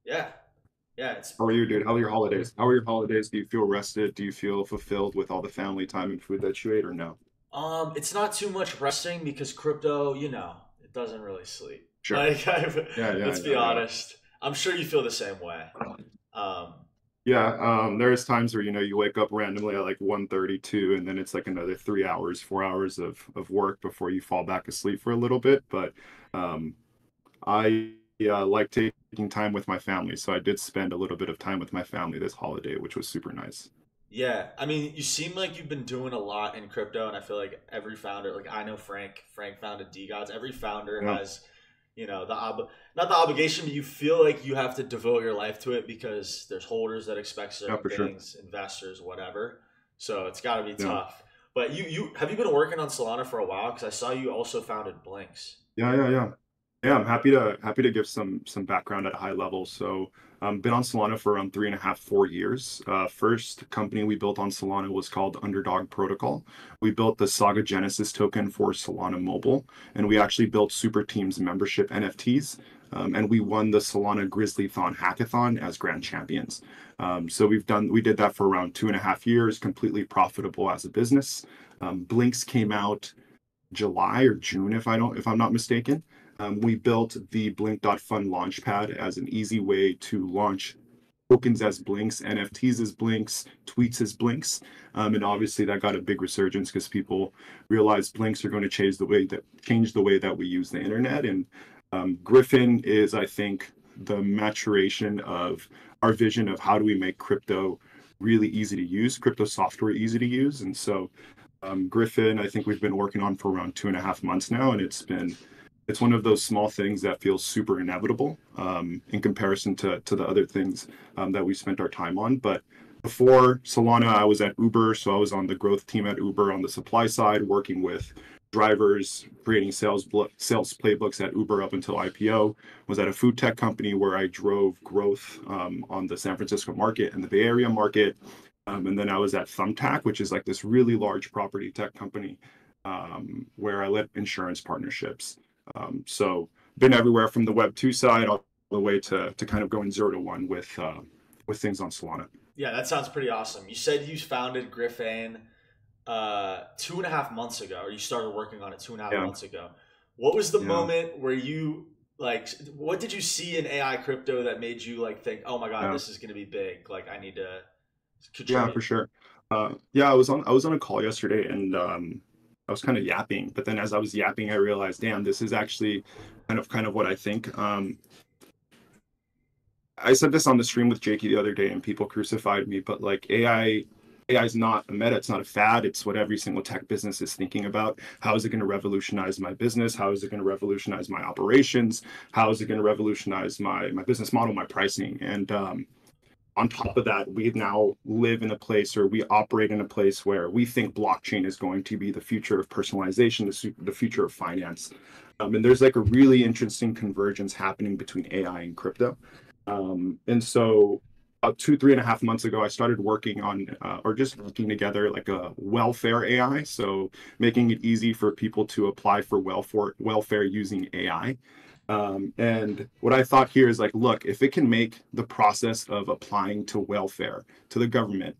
Yeah, yeah. It's How are you, dude? How are your holidays? How are your holidays? Do you feel rested? Do you feel fulfilled with all the family time and food that you ate, or no? it's not too much resting because crypto, it doesn't really sleep. Sure. Like, Yeah, yeah, let's be yeah, yeah. honest. I'm sure you feel the same way. Um, Yeah, there's times where you wake up randomly at like 1:32, and then it's like another 3 hours, 4 hours of work before you fall back asleep for a little bit. But um, I like taking time with my family, so I did spend a little bit of time with my family this holiday, which was super nice. yeah, I mean, you seem like you've been doing a lot in crypto, and I feel like every founder, like I know Frank. Frank founded DGods. Every founder Yeah, has, not the obligation, but you feel like you have to devote your life to it because there's holders that expect yeah, certain for sure. things, investors, whatever. So it's got to be Yeah. tough. But you have you been working on Solana for a while? Because I saw you also founded Blinks. Yeah, yeah, yeah. Yeah, I'm happy to give some background at a high level. So, been on Solana for around 3.5, 4 years. First company we built on Solana was called Underdog Protocol. We built the Saga Genesis token for Solana Mobile, and we actually built Super Teams membership NFTs. And we won the Solana Grizzlython Hackathon as grand champions. So we did that for around 2.5 years, completely profitable as a business. Blinks came out July or June, if I'm not mistaken. We built the Blink.Fund launchpad as an easy way to launch tokens as Blinks, NFTs as Blinks, tweets as Blinks, and obviously that got a big resurgence because people realized Blinks are going to change the way that we use the internet. And Griffin is, I think, the maturation of our vision of how do we make crypto really easy to use, crypto software easy to use, and so Griffin, I think we've been working on for around 2.5 months now, and it's one of those small things that feels super inevitable in comparison to the other things that we spent our time on. But before Solana, I was at Uber, so I was on the growth team at Uber on the supply side, working with drivers, creating sales playbooks at Uber up until IPO. Was at a food tech company where I drove growth on the San Francisco market and the Bay Area market. And then I was at Thumbtack, which is like this really large property tech company where I led insurance partnerships. So been everywhere from the Web 2 side all the way to kind of going 0 to 1 with things on Solana. Yeah, that sounds pretty awesome. You said you founded Griffin 2.5 months ago, or you started working on it two and a half Yeah, months ago. What was the yeah, moment where you like? What did you see in AI crypto that made you like think, "Oh my god, yeah, this is going to be big. Like, I need to yeah, for contribute." sure. Yeah, I was on a call yesterday and I was kind of yapping, but then as I was yapping, I realized, damn, this is actually kind of what I think. I said this on the stream with Jakey the other day, and people crucified me. But like AI is not a meta. It's not a fad. It's what every single tech business is thinking about. How is it going to revolutionize my business? How is it going to revolutionize my operations? How is it going to revolutionize my business model, my pricing? And on top of that, we now live in a place, or we operate in a place where we think blockchain is going to be the future of personalization, the future of finance. And there's like a really interesting convergence happening between AI and crypto. And so about 3.5 months ago, I started working on or just working together like a welfare AI. So making it easy for people to apply for welfare using AI. And what I thought here is like, look, if it can make the process of applying to welfare to the government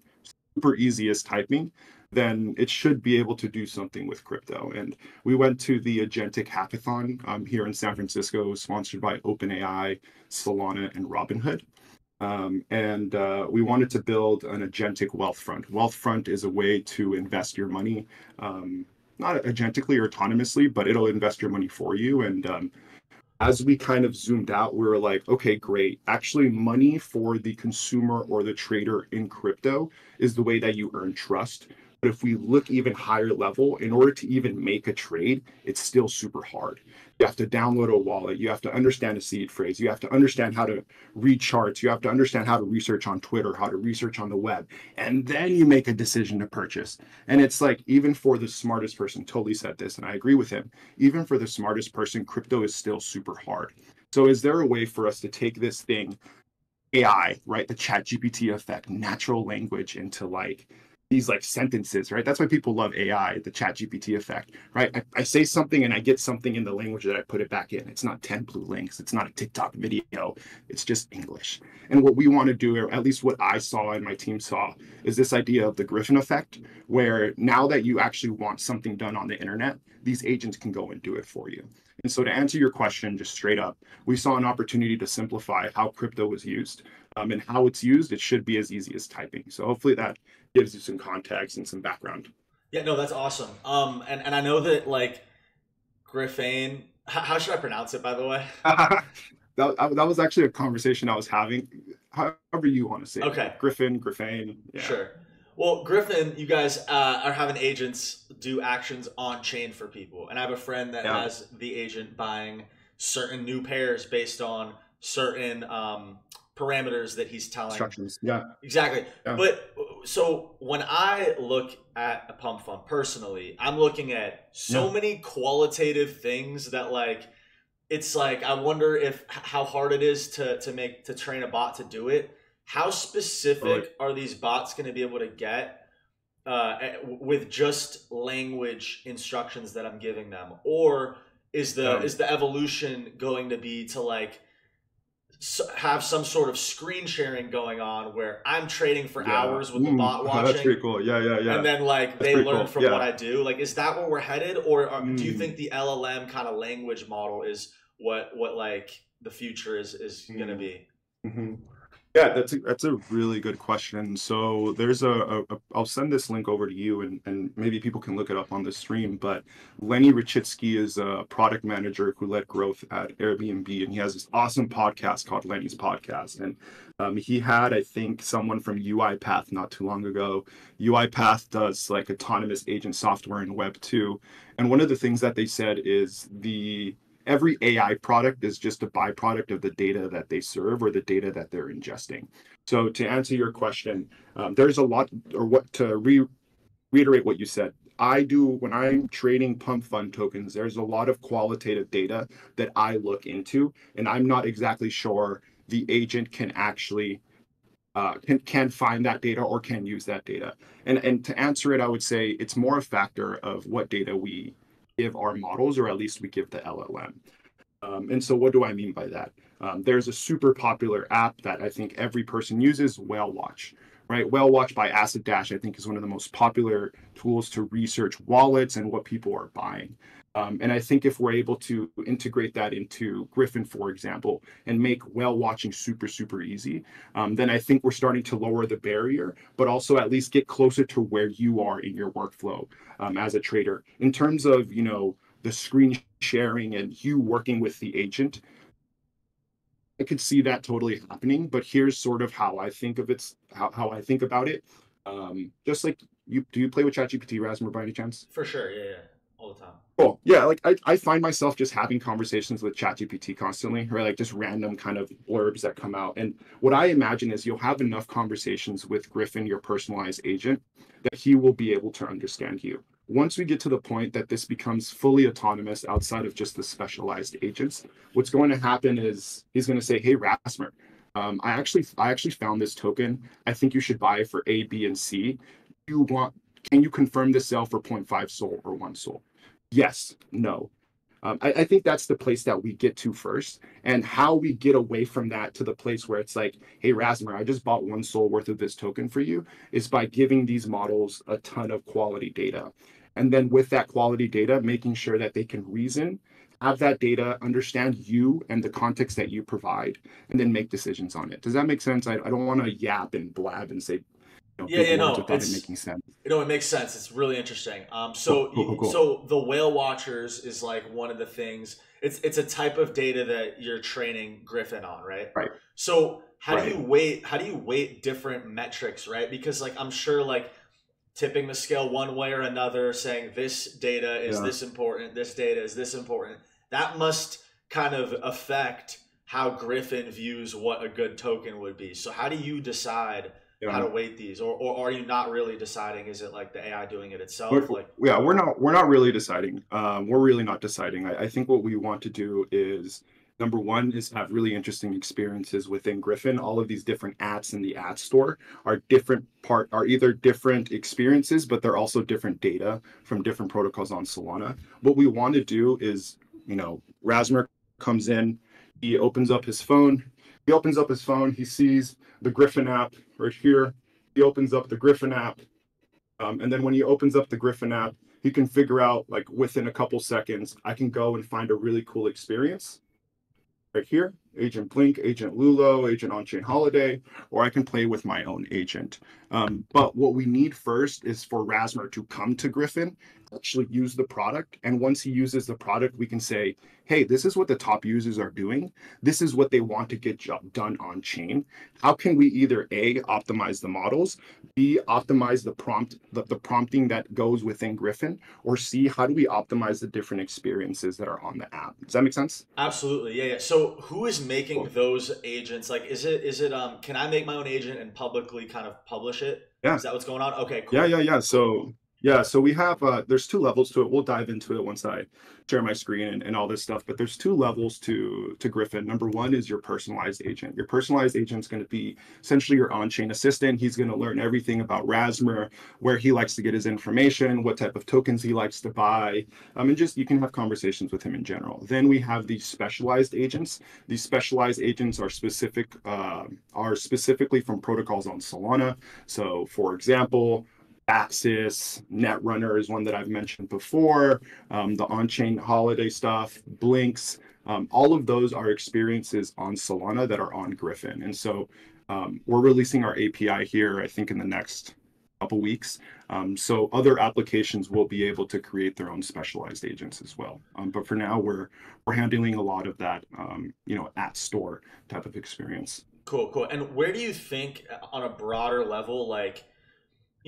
super easy as typing, then it should be able to do something with crypto. And we went to the Agentic Hackathon here in San Francisco, sponsored by OpenAI, Solana, and Robinhood. And we wanted to build an agentic wealth front. Wealth front is a way to invest your money, not agentically or autonomously, but it'll invest your money for you. And as we kind of zoomed out, we were like, okay, great. Actually, money for the consumer or the trader in crypto is the way that you earn trust. But if we look even higher level, in order to even make a trade, it's still super hard. You have to download a wallet. You have to understand a seed phrase. You have to understand how to read charts. You have to understand how to research on Twitter, how to research on the web. And then you make a decision to purchase. And it's like, even for the smartest person, totally said this, and I agree with him, even for the smartest person, crypto is still super hard. So is there a way for us to take this thing, AI, right, the chat GPT effect, natural language into like these like sentences, right? That's why people love AI, the chat GPT effect, right? I say something and I get something in the language that I put it back in. It's not 10 blue links. It's not a TikTok video. It's just English. And what we want to do, or at least what I saw and my team saw, is this idea of the Griffin effect, where now that you actually want something done on the internet, these agents can go and do it for you. And so to answer your question, just straight up, we saw an opportunity to simplify how crypto was used, and how it's used. It should be as easy as typing. So hopefully that gives you some context and some background. Yeah, no, that's awesome. And I know that like Griffin, how should I pronounce it, by the way? That was actually a conversation I was having. However you want to say Okay, it. Griffin, Griffane. Yeah. sure. Well, Griffin, you guys are having agents do actions on chain for people, and I have a friend that Yeah. has the agent buying certain new pairs based on certain parameters that he's telling. Instructions. Yeah. Exactly. Yeah. But so when I look at a pump fund personally, I'm looking at so Yeah. many qualitative things that like it's like I wonder if how hard it is to train a bot to do it. How Totally. specific are these bots going to be able to get with just language instructions that I'm giving them, or Yeah. is the evolution going to be to like have some sort of screen sharing going on where I'm trading for Yeah. hours with the bot That's watching, pretty cool. Yeah. Yeah. and Yeah. then like That's they pretty learn cool. from what Yeah. I do? Like, is that where we're headed, or do you think Mm, the LLM kind of language model is what like the future is gonna mm, be? mhm. Yeah, that's a really good question. So there's I'll send this link over to you and maybe people can look it up on the stream, but Lenny Rachitsky is a product manager who led growth at Airbnb, and he has this awesome podcast called Lenny's Podcast. And he had, I think, someone from UiPath not too long ago. UiPath does like autonomous agent software in Web 2. And one of the things that they said is the every AI product is just a byproduct of the data that they serve or the data that they're ingesting. So to answer your question, there's a lot, or what to reiterate what you said. I do when I'm trading pump fund tokens, there's a lot of qualitative data that I look into, and I'm not exactly sure the agent can actually can find that data or can use that data. And to answer it, I would say it's more a factor of what data we give our models, or at least we give the LLM. And so, what do I mean by that? There's a super popular app that I think every person uses, Whale Watch, right? Whale Watch by Acid Dash, I think, is one of the most popular tools to research wallets and what people are buying. And I think if we're able to integrate that into Griffin, for example, and make whale watching super, super easy, then I think we're starting to lower the barrier, but also at least get closer to where you are in your workflow as a trader. In terms of, the screen sharing and you working with the agent, I could see that totally happening, but here's sort of how I think of it, how I think about it. Just like do you play with ChatGPT, Rasmus, by any chance? For sure, yeah, yeah, all the time. Cool. Yeah, like I find myself just having conversations with ChatGPT constantly, right? Like just random kind of blurbs that come out. And what I imagine is you'll have enough conversations with Griffin, your personalized agent, that he will be able to understand you. Once we get to the point that this becomes fully autonomous outside of just the specialized agents, what's going to happen is he's going to say, "Hey, Rasmer, I actually found this token. I think you should buy it for A, B, and C. You want? Can you confirm this sale for 0.5 SOL or 1 SOL?" Yes, no. I think that's the place that we get to first, and how we get away from that to the place where it's like, "Hey, Rasmer, I just bought 1 SOL worth of this token for you," is by giving these models a ton of quality data. And then with that quality data, making sure that they can reason, have that data, understand you and the context that you provide, and then make decisions on it. Does that make sense? I don't want to yap and blab and say, Yeah, big yeah, words no, without it making sense. it makes sense. It's really interesting. Cool, cool, cool, cool. So the whale watchers is like one of the things. It's a type of data that you're training Griffin on, right? Right, So right. how do you weight different metrics, right? Because like I'm sure like tipping the scale one way or another, saying this data is Yeah, this important, this data is this important, that must kind of affect how Griffin views what a good token would be. So how do you decide how yeah. to weight these, or are you not really deciding? Is it like the AI doing it We're, itself? Like, yeah, we're not really deciding. We're really not deciding. I think what we want to do is Number one is have really interesting experiences within Griffin. All of these different apps in the app store are either different experiences, but they're also different data from different protocols on Solana. What we want to do is, Rasmer comes in, he opens up his phone, he sees the Griffin app right here. He opens up the Griffin app. And then when he opens up the Griffin app, he can figure out, like, within a couple seconds, I can go and find a really cool experience right here, Agent Blink, Agent Lulo, Agent On-Chain Holiday, or I can play with my own agent. But what we need first is for Rasmer to come to Griffin, actually use the product. And once he uses the product, we can say, hey, this is what the top users are doing. This is what they want to get done on chain. How can we either A, optimize the models, B, optimize the prompting that goes within Griffin, or C, how do we optimize the different experiences that are on the app? Does that make sense? Absolutely. Yeah, yeah. So who is making Cool. those agents? Like, is it can I make my own agent and publicly kind of publish it? Yeah. Is that what's going on? Okay, Yeah, cool. yeah, yeah. Cool, cool. So we have there's two levels to it. We'll dive into it once I share my screen and all this stuff. But there's two levels to Griffin. Number one is your personalized agent. Your personalized agent is going to be essentially your on-chain assistant. He's going to learn everything about Rasmer, where he likes to get his information, what type of tokens he likes to buy, and just you can have conversations with him in general. Then we have these specialized agents. These specialized agents are specifically from protocols on Solana. So, for example, Axis, Netrunner is one that I've mentioned before. The on-chain holiday stuff, Blinks, all of those are experiences on Solana that are on Griffin. And so we're releasing our API here, I think, in the next couple weeks. So other applications will be able to create their own specialized agents as well. But for now, we're handling a lot of that, at store type of experience. Cool, cool. And where do you think, on a broader level, like,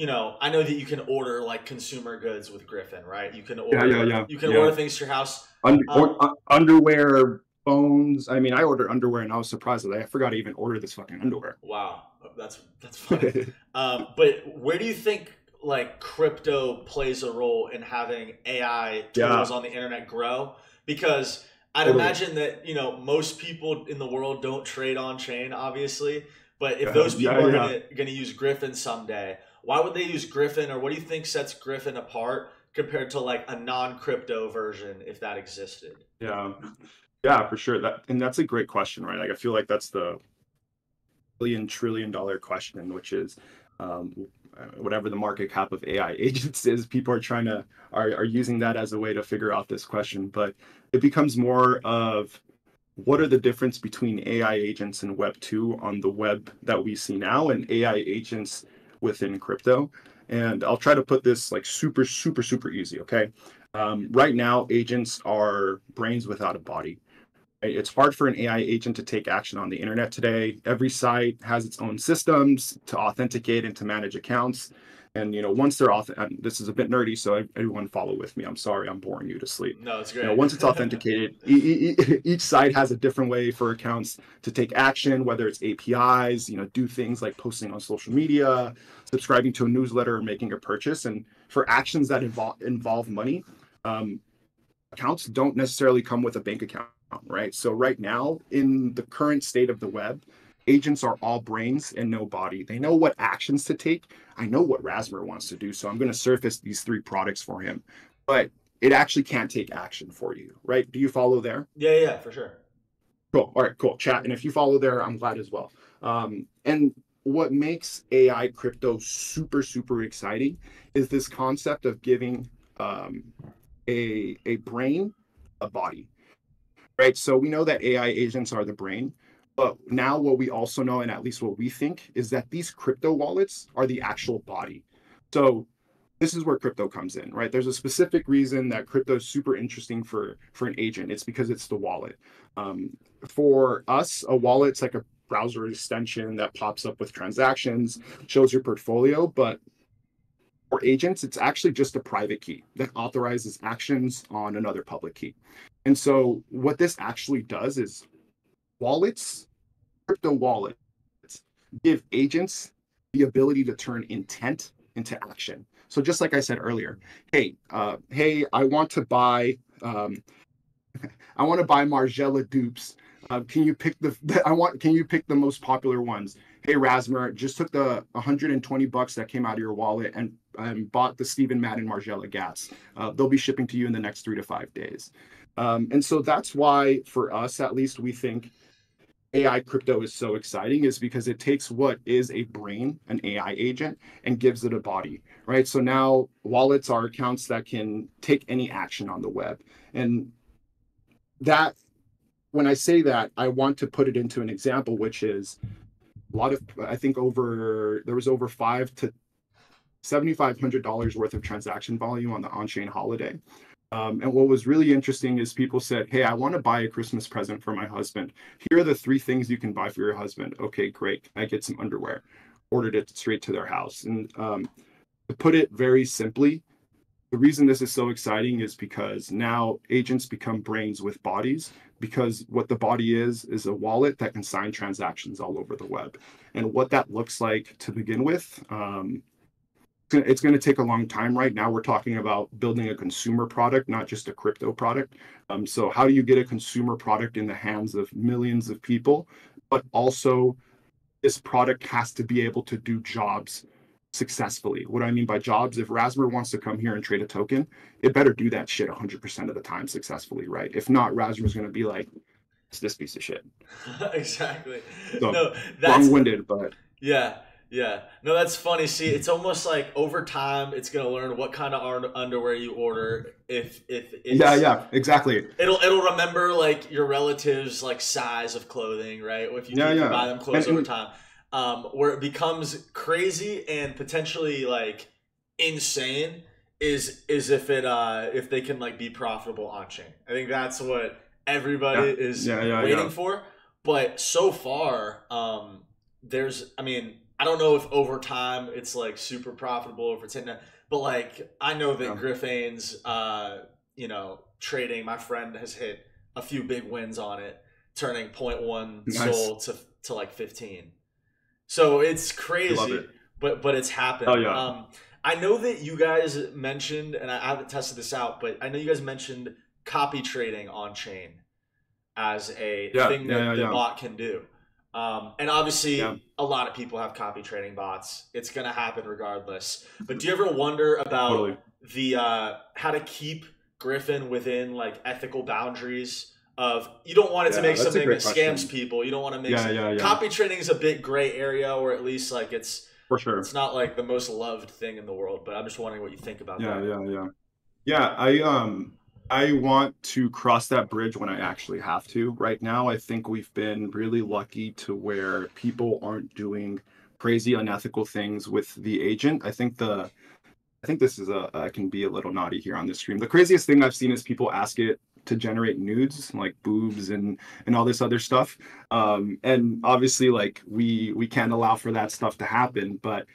I know that you can order like consumer goods with Griffin, right? You can Yeah, yeah, order yeah, you can yeah. order things to your house. Um, Underwear, phones. I mean, I ordered underwear and I was surprised that I forgot to even order this fucking underwear. wow, that's funny. But where do you think like crypto plays a role in having AI Yeah, tools on the internet grow? Because I'd totally. imagine that most people in the world don't trade on chain, obviously. But if Yeah, those yeah, people are yeah, gonna use Griffin someday, why would they use Griffin, or what do you think sets Griffin apart compared to like a non-crypto version if that existed? yeah, yeah, for sure. That's a great question, right? Like, I feel like that's the $1 trillion question, which is um, whatever the market cap of AI agents is. People are are using that as a way to figure out this question, but it becomes more of what are the difference between AI agents and Web 2 on the web that we see now and AI agents within crypto. And I'll try to put this like super, super, super easy. Okay. Right now, agents are brains without a body. Right? It's hard for an AI agent to take action on the internet today. Every site has its own systems to authenticate and to manage accounts. And once they're off, and this is a bit nerdy, so everyone follow with me. I'm sorry, I'm boring you to sleep. No, it's great. Once it's authenticated, each site has a different way for accounts to take action, whether it's APIs, do things like posting on social media, subscribing to a newsletter, or making a purchase. And for actions that involve money, um, accounts don't necessarily come with a bank account, right? So right now, in the current state of the web, agents are all brains and no body. They know what actions to take. I know what Rasmer wants to do, so I'm going to surface these three products for him. But it actually can't take action for you, right? Do you follow there? Yeah, yeah, for sure. Cool. All right, cool. Chat. And if you follow there, I'm glad as well. And what makes AI crypto super, super exciting is this concept of giving um, a brain a body, right? So we know that AI agents are the brain, but now what we also know, and at least what we think, is that these crypto wallets are the actual body. So this is where crypto comes in, right? There's a specific reason that crypto is super interesting for an agent. It's because it's the wallet. Um, for us, a wallet's like a browser extension that pops up with transactions, shows your portfolio, but for agents, it's actually just a private key that authorizes actions on another public key. And so what this actually does is wallets, crypto wallets, give agents the ability to turn intent into action. So just like I said earlier, hey, I want to buy I want to buy Margiela dupes. Can you pick can you pick the most popular ones? Hey, Rasmer, just took the $120 that came out of your wallet and bought the Stephen Madden Margiela Gats. They'll be shipping to you in the next 3 to 5 days. And so that's why, for us at least, we think AI crypto is so exciting, is because it takes what is a brain, an AI agent, and gives it a body, right? So now wallets are accounts that can take any action on the web. And that, when I say that, I want to put it into an example, which is a lot of, I think there was over five to $7,500 worth of transaction volume on the on-chain holiday. And what was really interesting is people said, hey, I want to buy a Christmas present for my husband. Here are the 3 things you can buy for your husband. Okay, great. I get some underwear. Ordered it straight to their house. And to put it very simply, the reason this is so exciting is because now agents become brains with bodies, because what the body is a wallet that can sign transactions all over the web. And what that looks like to begin with, it's going to take a long time. Right now we're talking about building a consumer product, not just a crypto product. So how do you get a consumer product in the hands of millions of people, but also this product has to be able to do jobs successfully. What I mean by jobs, if Rasmer wants to come here and trade a token, it better do that shit 100% of the time successfully, right? If not, Rasmer's going to be like, it's this piece of shit. Exactly. So No, that's long-winded, but yeah, yeah. No, that's funny. See, it's almost like over time, it's gonna learn what kind of underwear you order. If yeah, it's yeah, exactly. it'll remember like your relatives like size of clothing, right? If Yeah, you yeah. buy them clothes over And time, where it becomes crazy and potentially like insane is if they can like be profitable on chain. I think that's what everybody yeah, is yeah, yeah, waiting yeah. for. But so far, there's I mean I don't know if over time it's like super profitable or if it's hitting, but like I know that Yeah. Griffane's trading. My friend has hit a few big wins on it, turning point 0.1 Nice. sold to like 15. So it's I love crazy, it. but it's Oh happened. yeah. I know that you guys mentioned, and I haven't tested this out, but I know you guys mentioned copy trading on chain as a Yeah, thing yeah, that yeah, the yeah. bot can do. And Yeah. obviously, a lot of people have copy trading bots. It's going to happen regardless. But do you ever wonder about Totally. the how to keep Griffin within like ethical boundaries? Of you don't want it to Yeah, make that's a something that great scams question. people. You don't want to make Yeah, yeah, yeah. copy trading is a bit gray area, or at least like For sure. it's not like the most loved thing in the world. But I'm just wondering what you think about Yeah, that. yeah, yeah. Yeah, I want to cross that bridge when I actually have to. Right now, I think we've been really lucky to where people aren't doing crazy unethical things with the agent. I think this is I can be a little naughty here on this stream. The craziest thing I've seen is people ask it to generate nudes, like boobs and all this other stuff. And obviously, like we can't allow for that stuff to happen. But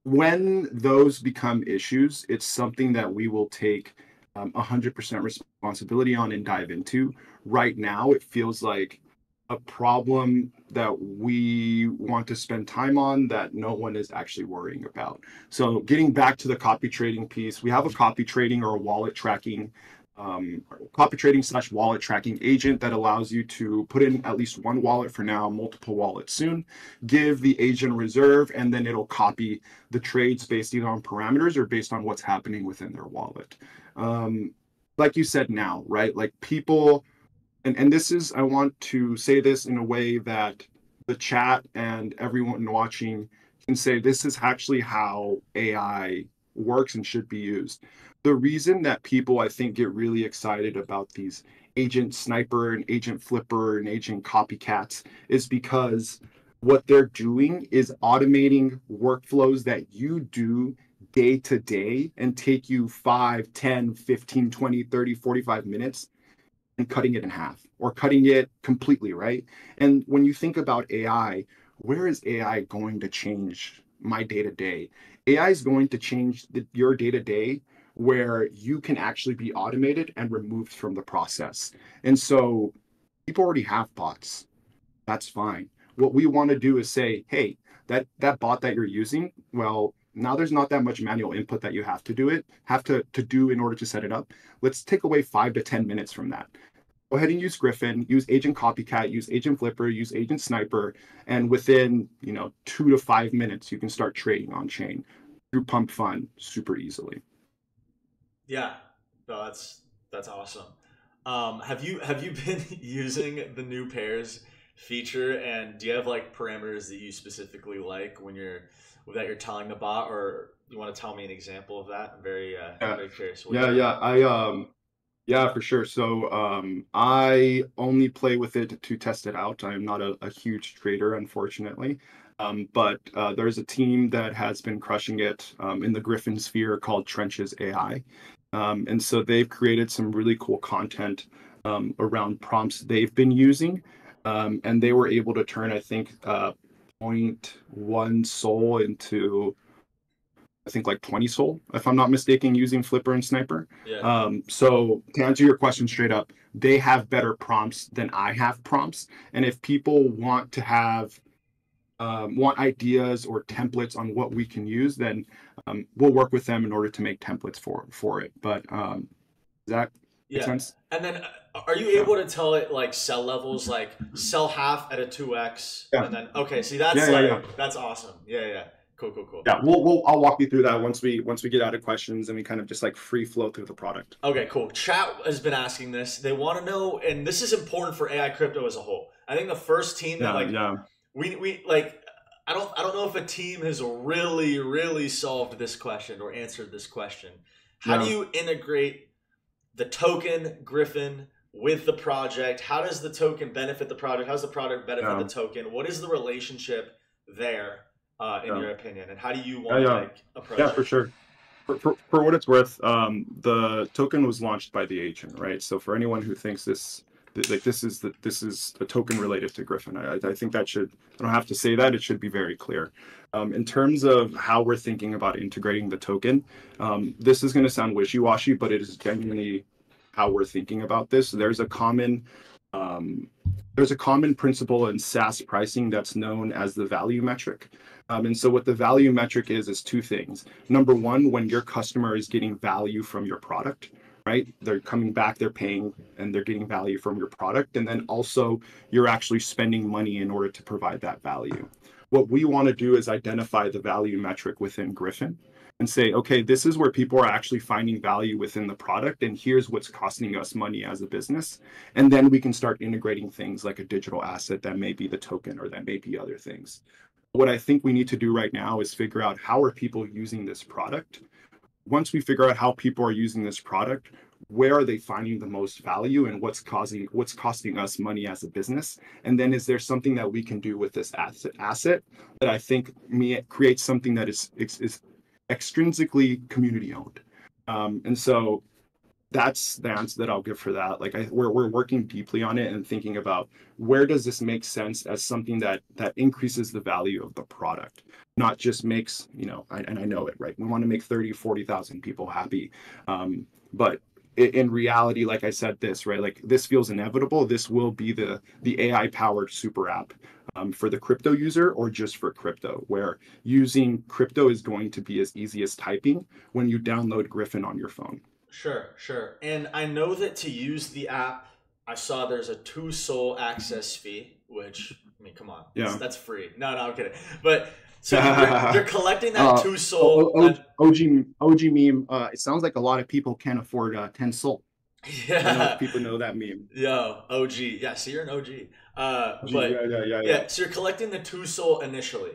when those become issues, it's something that we will take 100% responsibility on and dive into. Right now, it feels like a problem that we want to spend time on that no one is actually worrying about. So, getting back to the copy trading piece, we have a copy trading or a wallet tracking, um, copy trading slash wallet tracking agent that allows you to put in at least one wallet for now, multiple wallets soon, give the agent a reserve, and then it'll copy the trades based either on parameters or based on what's happening within their wallet. Um, like you said now, right? Like people, and this is, I want to say this in a way that the chat and everyone watching can say this is actually how AI works and should be used. The reason that people, I think, get really excited about these agent sniper and agent flipper and agent copycats is because what they're doing is automating workflows that you do day to day and take you 5, 10, 15, 20, 30, 45 minutes and cutting it in half or cutting it completely, right? And when you think about AI, where is AI going to change my day to day? AI is going to change your day to day where you can actually be automated and removed from the process. And so people already have bots. That's fine. What we want to do is say, hey, that bot that you're using, well, now there's not that much manual input that you have to do in order to set it up. Let's take away 5 to 10 minutes from that. Go ahead and use Griffin, use Agent Copycat, use Agent Flipper, use Agent Sniper, and within 2 to 5 minutes, you can start trading on chain through Pump Fund super easily. Yeah, no, that's awesome. Have you been using the new pairs feature, and do you have like parameters that you specifically like when you're telling the bot, or you want to tell me an example of that? I'm very curious. Yeah, for sure. So I only play with it to test it out. I'm not a huge trader, unfortunately. But there's a team that has been crushing it in the Griffin sphere called Trenches AI. And so they've created some really cool content around prompts they've been using. And they were able to turn, I think, zero point 0.1 SOL into, I think, like 20 SOL, if I'm not mistaken, using Flipper and Sniper. Yeah. So to answer your question straight up, they have better prompts than I have prompts. And if people want to have want ideas or templates on what we can use, then we'll work with them in order to make templates for it. But does that make Yeah. sense? And then are you Yeah. able to tell it like sell levels, like sell half at a 2x, Yeah. and then okay, see that's Yeah. that's awesome. Yeah, yeah. Cool. Yeah, I'll walk you through that once we get out of questions and we kind of just like free flow through the product. Okay, cool. Chat has been asking this. They want to know, and this is important for AI crypto as a whole. I think the first team that Yeah. we like, I don't know if a team has really solved this question or answered this question. How do you integrate the token Griffin with the project? How does the token benefit the project? How does the product benefit the token? What is the relationship there, in your opinion? And how do you want to like approach it? For sure. For what it's worth, the token was launched by the agent, right? So for anyone who thinks this is a token related to Griffin, I think that should, I don't have to say that, it should be very clear. In terms of how we're thinking about integrating the token, this is going to sound wishy-washy, but it is genuinely how we're thinking about this. There's a common principle in SaaS pricing that's known as the value metric. And so what the value metric is two things. Number one, when your customer is getting value from your product, right? They're coming back, they're paying, and they're getting value from your product. And then also you're actually spending money in order to provide that value. What we want to do is identify the value metric within Griffin and say, okay, this is where people are actually finding value within the product, and here's what's costing us money as a business. And then we can start integrating things like a digital asset that may be the token or that may be other things. What I think we need to do right now is figure out how are people using this product. Once we figure out how people are using this product, where are they finding the most value and what's costing us money as a business? And then is there something that we can do with this asset that I think creates something that is extrinsically community owned? And so that's the answer that I'll give for that. Like we're working deeply on it and thinking about where does this make sense as something that increases the value of the product, not just makes, and I know it, right? We want to make 30, 40,000 people happy. But in reality, like I said, right? Like this feels inevitable. This will be the AI powered super app for the crypto user or just for crypto, where using crypto is going to be as easy as typing when you download Griffin on your phone. Sure. And I know that to use the app, I saw there's a 2 SOL access fee, which, I mean, come on, that's free. No, I'm kidding. But so you're collecting that 2 SOL. OG meme. It sounds like a lot of people can't afford 10 SOL. Yeah. I don't know if people know that meme. Yo, OG. Yeah, so you're an OG. But yeah. So you're collecting the 2 SOL initially.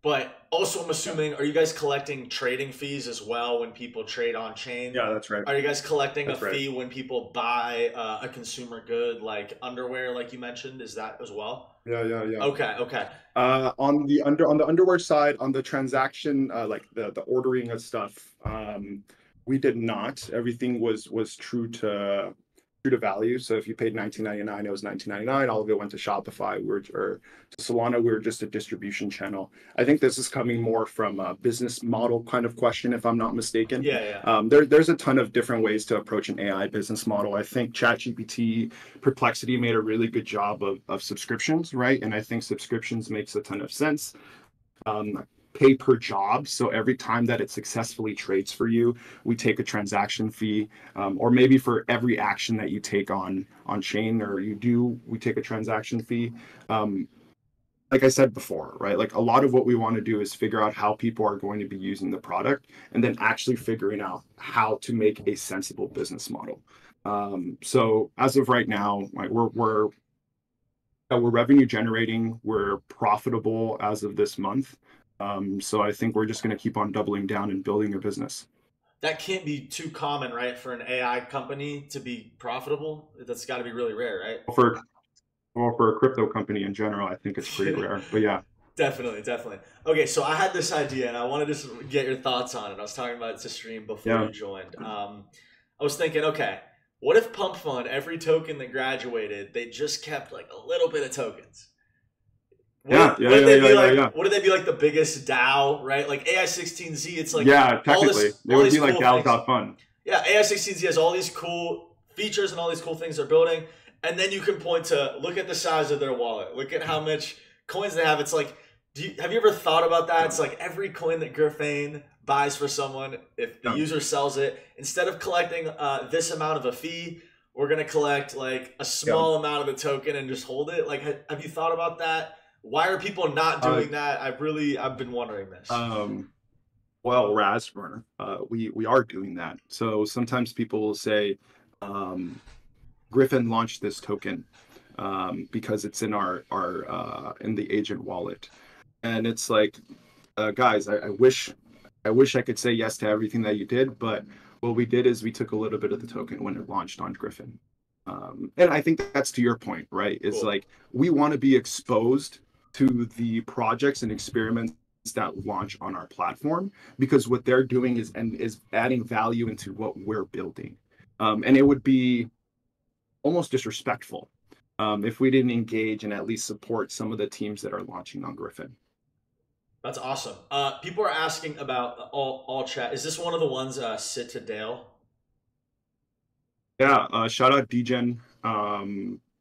But also, I'm assuming, are you guys collecting trading fees as well when people trade on chain? Yeah, that's right. Are you guys collecting a fee when people buy a consumer good like underwear, like you mentioned? Is that as well? Yeah. Okay. On the underwear side, on the transaction, like the ordering of stuff, we did not. Everything was true to value. So if you paid $19.99, it was $19.99. All of it went to Shopify or to Solana. We were just a distribution channel. I think this is coming more from a business model kind of question, if I'm not mistaken. Yeah. There's a ton of different ways to approach an AI business model. I think ChatGPT, Perplexity made a really good job of subscriptions, right? And I think subscriptions makes a ton of sense. pay per job. So every time that it successfully trades for you, we take a transaction fee, or maybe for every action that you take on chain or you do, we take a transaction fee. Um, like I said before, right? Like a lot of what we want to do is figure out how people are going to be using the product and then actually figuring out how to make a sensible business model. So as of right now, like we're revenue generating, we're profitable as of this month. So I think we're just going to keep on doubling down and building a business. That can't be too common, right? For an AI company to be profitable, that's got to be really rare, right? For for a crypto company in general, I think it's pretty rare. But yeah, Definitely, definitely. Okay, so I had this idea and I wanted to just get your thoughts on it. I was talking about it to stream before yeah, you joined. I was thinking, okay, what if Pump Fund, every token that graduated, they just kept like a little bit of tokens? yeah, yeah, yeah, yeah, yeah, yeah. Wouldn't they be like the biggest DAO, right? Like AI16Z, it's like Yeah, technically, they all would these be like cool things. DAO.fun. Yeah, AI16Z has all these cool features and all these cool things they're building. And then you can point to look at the size of their wallet. Look at how much coins they have. It's like, have you ever thought about that? It's like every coin that Griffin buys for someone, if the Yeah. user sells it, instead of collecting this amount of a fee, we're gonna collect like a Yeah. small amount of the token and just hold it. Like, have you thought about that? Why are people not Uh, doing that? I've been wondering this. um, well, Rasmer, we are doing that. So sometimes people will say, um, Griffin launched this token because it's in our in the agent wallet, and it's like, guys, I wish I could say yes to everything that you did, but what we did is we took a little bit of the token when it launched on Griffin. And I think that's to your point, right? Is Cool. like we want to be exposed to the projects and experiments that launch on our platform because what they're doing is adding value into what we're building. And it would be almost disrespectful if we didn't engage and at least support some of the teams that are launching on Griffin. That's awesome. People are asking about all chat. Is this one of the ones, Citadel? Yeah, shout out Degen.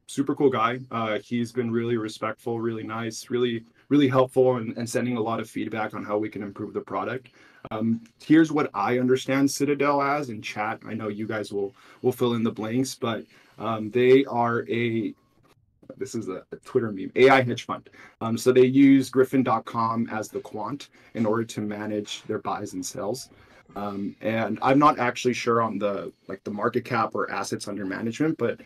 Super cool guy. He's been really respectful, really nice, really helpful, and sending a lot of feedback on how we can improve the product. Here's what I understand Citadel as in chat. I know you guys will fill in the blanks, but they are a this is a Twitter meme, AI hedge fund. So they use Griffin.com as the quant in order to manage their buys and sells. And I'm not actually sure on the market cap or assets under management, but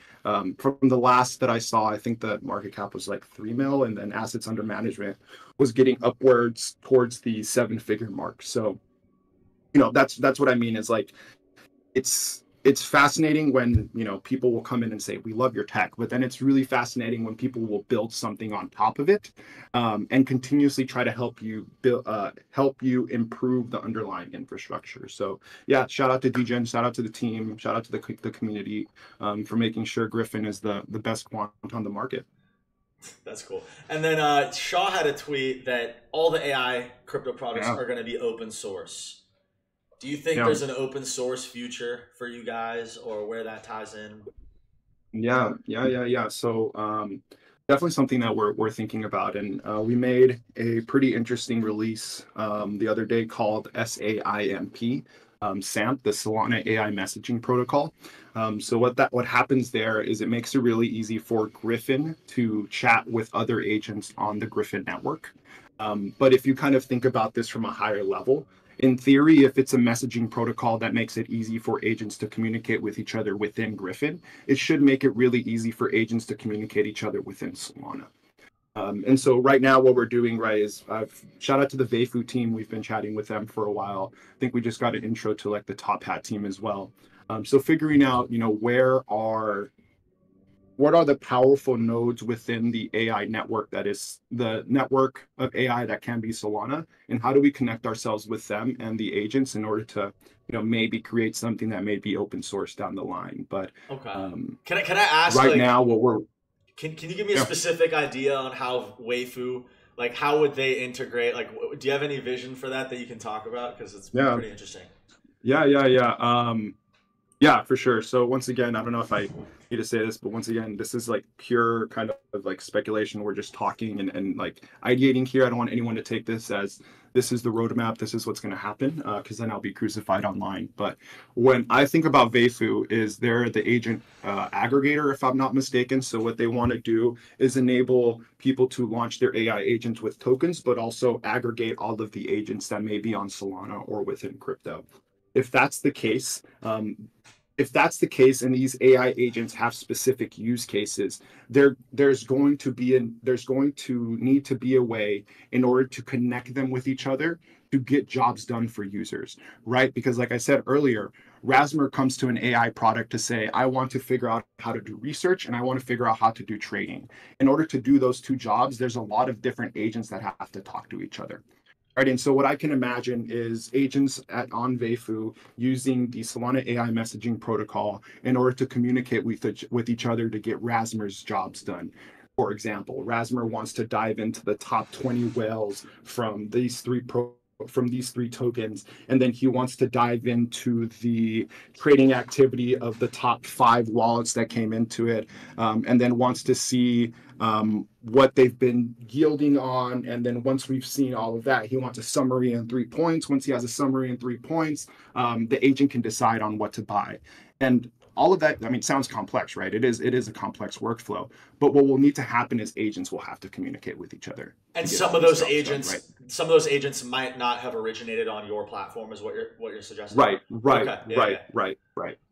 from the last that I saw, I think the market cap was like 3 mil, and then assets under management was getting upwards towards the 7-figure mark. So that's what I mean is like it's fascinating when people will come in and say we love your tech, but then it's really fascinating when people will build something on top of it and continuously try to help you improve the underlying infrastructure. So yeah, shout out to Degen, shout out to the team, shout out to the community for making sure Griffin is the best quant on the market. That's cool. And then Shaw had a tweet that all the AI crypto products Yeah, are going to be open source. Do you think yeah. there's an open source future for you guys, or where that ties in? Yeah, yeah, yeah, yeah. So definitely something that we're thinking about, and we made a pretty interesting release the other day called SAIMP, SAMP, the Solana AI Messaging Protocol. So what happens there is it makes it really easy for Griffin to chat with other agents on the Griffin network. But if you kind of think about this from a higher level, in theory, if it's a messaging protocol that makes it easy for agents to communicate with each other within Griffin, it should make it really easy for agents to communicate each other within Solana. And so right now, what we're doing, right, is shout out to the Veifu team. We've been chatting with them for a while. I think we just got an intro to like the Top Hat team as well. So figuring out, what are the powerful nodes within the AI network that is the network of AI that can be Solana, and how do we connect ourselves with them and the agents in order to, maybe create something that may be open source down the line. But Okay. um, Can I ask, right like, now, what we're can you give me a yeah, specific idea on how Waifu, like, how would they integrate? Like, do you have any vision for that you can talk about? Because it's yeah, pretty interesting. yeah, yeah, yeah. Yeah, for sure. So once again, I don't know if I need to say this, but once again, this is like pure kind of like speculation. We're just talking and like ideating here. I don't want anyone to take this as this is the roadmap, this is what's going to happen, because then I'll be crucified online. But when I think about Veifu, is they're the agent aggregator, if I'm not mistaken. So what they want to do is enable people to launch their AI agents with tokens, but also aggregate all of the agents that may be on Solana or within crypto. If that's the case, if that's the case and these AI agents have specific use cases, there's going to need to be a way in order to connect them with each other to get jobs done for users, right? Because like I said earlier, Rasmer comes to an AI product to say, I want to figure out how to do research and I want to figure out how to do trading. In order to do those two jobs, there's a lot of different agents that have to talk to each other. Right, and so what I can imagine is agents on Veifu using the Solana AI messaging protocol in order to communicate with each other to get Rasmer's jobs done. For example, Rasmer wants to dive into the top 20 whales from these three tokens, and then he wants to dive into the trading activity of the top 5 wallets that came into it, and then wants to see what they've been yielding on. And then once we've seen all of that, he wants a summary in 3 points. Once he has a summary in 3 points, the agent can decide on what to buy. And all of that, I mean, sounds complex, right? It is a complex workflow. But what will need to happen is agents will have to communicate with each other. And some of those agents, done, right? Some of those agents might not have originated on your platform, is what you're suggesting. Right. Okay. Yeah. Right.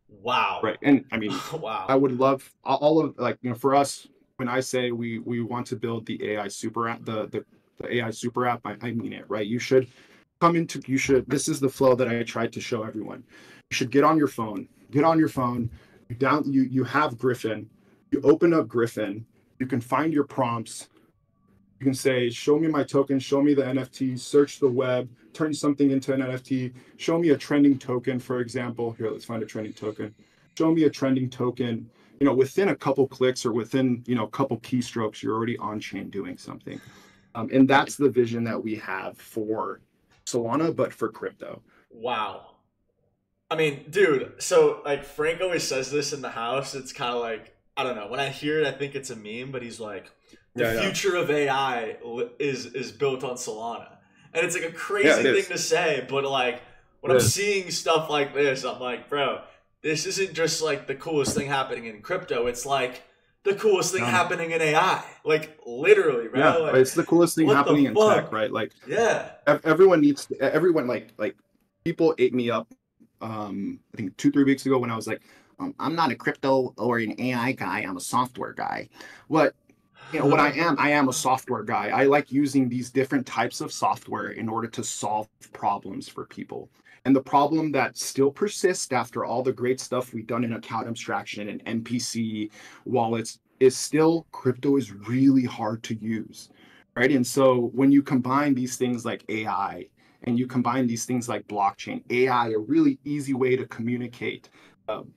Wow. Right. And I mean, wow. I would love all of, like, for us, when I say we want to build the AI super app, the AI super app, I mean it, right? This is the flow that I tried to show everyone. You should get on your phone, you have Griffin, you open up Griffin, you can find your prompts. You can say, show me my token, show me the NFT, search the web, turn something into an NFT, show me a trending token, for example. Here, let's find a trending token. Show me a trending token. Within a couple clicks or within, a couple keystrokes, you're already on chain doing something. And that's the vision that we have for Solana, but for crypto. Wow. I mean, dude, so like Frank always says this in the house. It's kind of like, I don't know. When I hear it, I think it's a meme, but he's like, the future of AI is built on Solana. And it's like a crazy thing to say, but like when I'm seeing stuff like this, I'm like, bro, this isn't just like the coolest thing happening in crypto. It's like the coolest thing happening in AI. Like literally, bro. Yeah, like, it's the coolest thing happening in tech, right? Like, everyone like people ate me up. I think 2-3 weeks ago when I was like, I'm not a crypto or an AI guy. I'm a software guy. What I am a software guy. I like using these different types of software in order to solve problems for people. And the problem that still persists after all the great stuff we've done in account abstraction and MPC wallets is still crypto is really hard to use, right? And so when you combine these things like AI and you combine these things like blockchain, AI, a really easy way to communicate,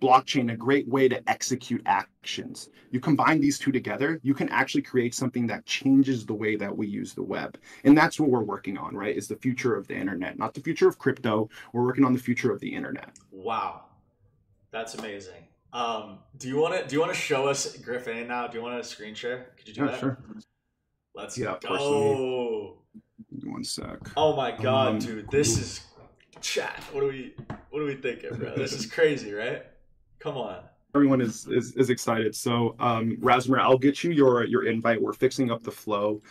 blockchain, a great way to execute actions. You combine these two together, you can actually create something that changes the way that we use the web. And that's what we're working on, right? Is the future of the internet, not the future of crypto. We're working on the future of the internet. Wow. That's amazing. Do you want to show us Griffin now? Do you want to screen share? Could you do that? Sure. Let's go. One sec. Oh my God, dude. This is chat. What are we thinking, bro? This is crazy, right? Come on. Everyone is excited. So, Rasmer, I'll get you your invite. We're fixing up the flow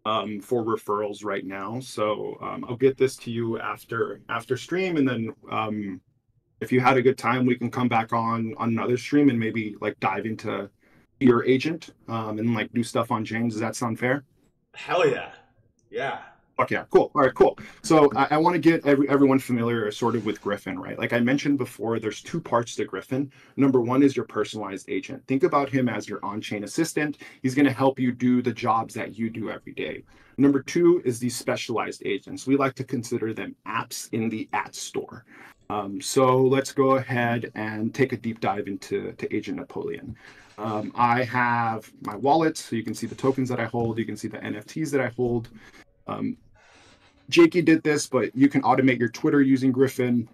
for referrals right now. So I'll get this to you after stream, and then if you had a good time, we can come back on another stream and maybe like dive into your agent and like do stuff on James. Does that sound fair? Hell yeah. Yeah. Okay, cool. All right, cool. So I want to get everyone familiar sort of with Griffin, right? Like I mentioned before, there's 2 parts to Griffin. Number 1 is your personalized agent. Think about him as your on-chain assistant. He's going to help you do the jobs that you do every day. Number 2 is these specialized agents. We like to consider them apps in the app store. So let's go ahead and take a deep dive into Agent Napoleon. I have my wallet, so you can see the tokens that I hold. You can see the NFTs that I hold. Jakey did this, but you can automate your Twitter using Griffin.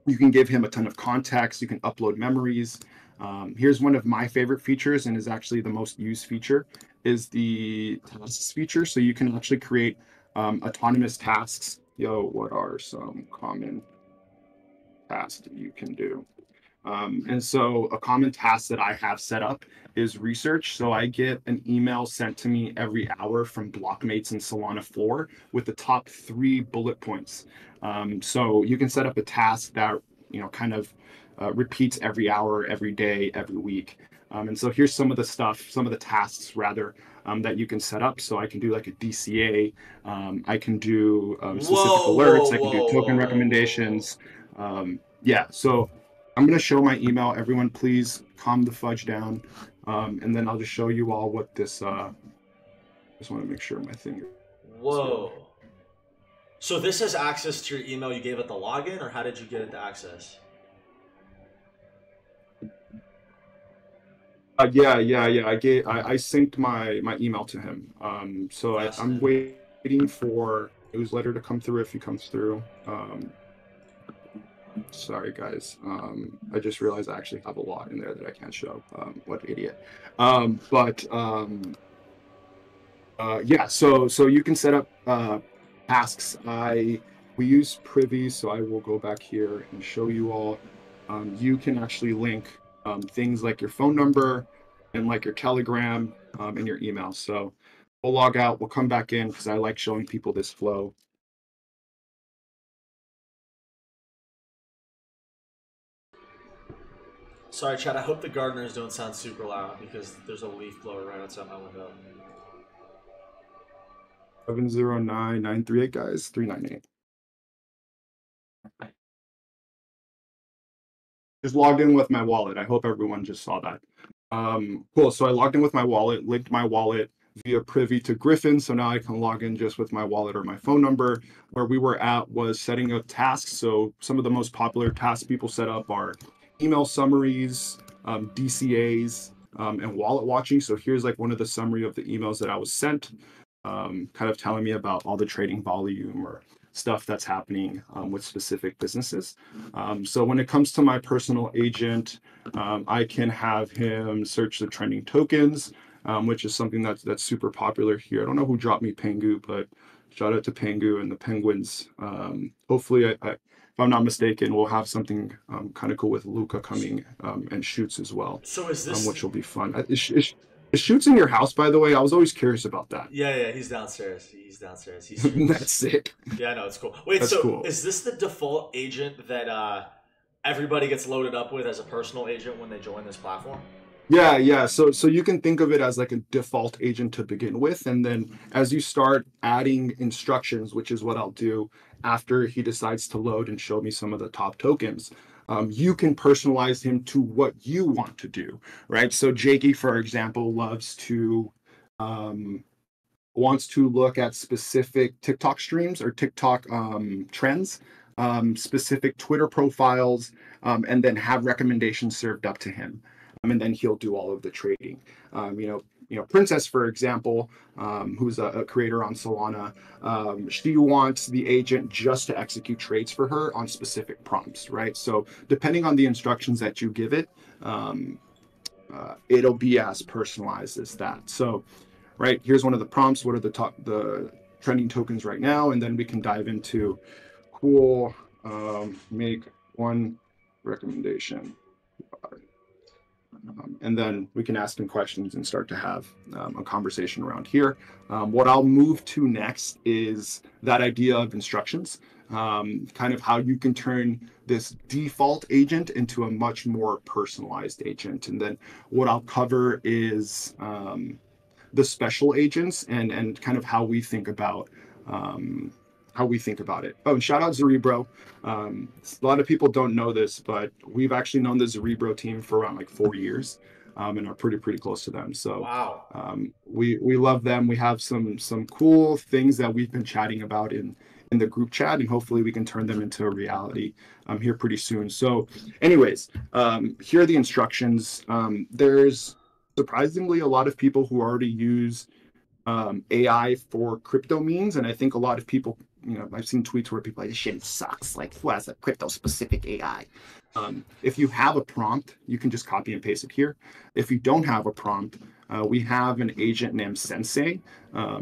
You can give him a ton of context. You can upload memories. Here's one of my favorite features, and is actually the most used feature, is the tasks feature. So you can actually create autonomous tasks. Yo, what are some common tasks that you can do? And so a common task that I have set up is research. So I get an email sent to me every hour from Blockmates and Solana 4 with the top 3 bullet points. So you can set up a task that, kind of repeats every hour, every day, every week. And so here's some of the stuff, some of the tasks rather, that you can set up. So I can do like a DCA. I can do specific alerts. I can do token recommendations. Yeah, so I'm going to show my email. Everyone, please calm the fudge down. And then I'll just show you all what this, just want to make sure my thing is Whoa. Good. So this has access to your email you gave it the login, or how did you get it to access? Yeah. I synced my email to him. So I'm waiting for newsletter to come through if he comes through. Sorry guys, I just realized I actually have a lot in there that I can't show. What idiot. Yeah, so you can set up tasks. We use Privy, so I will go back here and show you all. You can actually link things like your phone number and like your Telegram and your email. So we'll log out, we'll come back in because I like showing people this flow. Sorry, Chad, I hope the gardeners don't sound super loud because there's a leaf blower right outside my window. 709-938, guys, 398. Just logged in with my wallet. I hope everyone just saw that. Cool, so I logged in with my wallet, linked my wallet via Privy to Griffin, so now I can log in just with my wallet or my phone number. Where we were at was setting up tasks. So some of the most popular tasks people set up are email summaries, DCAs, and wallet watching. So here's like one of the summary of the emails that I was sent, kind of telling me about all the trading volume or stuff that's happening with specific businesses. So when it comes to my personal agent, I can have him search the trending tokens, which is something that's super popular here. I don't know who dropped me Pengu, but shout out to Pengu and the Penguins. Hopefully, if I'm not mistaken, we'll have something kind of cool with Luca coming and shoots as well. So is this which will be fun. Is Shoots in your house, by the way? I was always curious about that. Yeah, he's downstairs. He's downstairs. That's sick. Yeah, no, it's cool. Wait, that's so cool. Is this the default agent that everybody gets loaded up with as a personal agent when they join this platform? Yeah. So you can think of it as like a default agent to begin with, and then as you start adding instructions, which is what I'll do after he decides to load and show me some of the top tokens, you can personalize him to what you want to do, right? So Jakey, for example, wants to look at specific TikTok streams or TikTok trends, specific Twitter profiles, and then have recommendations served up to him. And then he'll do all of the trading. Princess, for example, who's a creator on Solana, she wants the agent just to execute trades for her on specific prompts, right? So depending on the instructions that you give it, it'll be as personalized as that. So, right, here's one of the prompts. What are the trending tokens right now? And then we can dive into cool, make one recommendation. And then we can ask him questions and start to have a conversation around here. What I'll move to next is that idea of instructions, kind of how you can turn this default agent into a much more personalized agent. And then what I'll cover is the special agents and kind of how we think about it. Oh, and shout out Zerebro. A lot of people don't know this, but we've actually known the Zerebro team for around like 4 years, and are pretty close to them. So wow. We love them. We have some cool things that we've been chatting about in the group chat, and hopefully we can turn them into a reality here pretty soon. So anyways, here are the instructions. There's surprisingly a lot of people who already use AI for crypto means. And I think a lot of people, I've seen tweets where people are like, this shit sucks. Like, who has a crypto specific AI? If you have a prompt, you can just copy and paste it here. If you don't have a prompt, we have an agent named Sensei.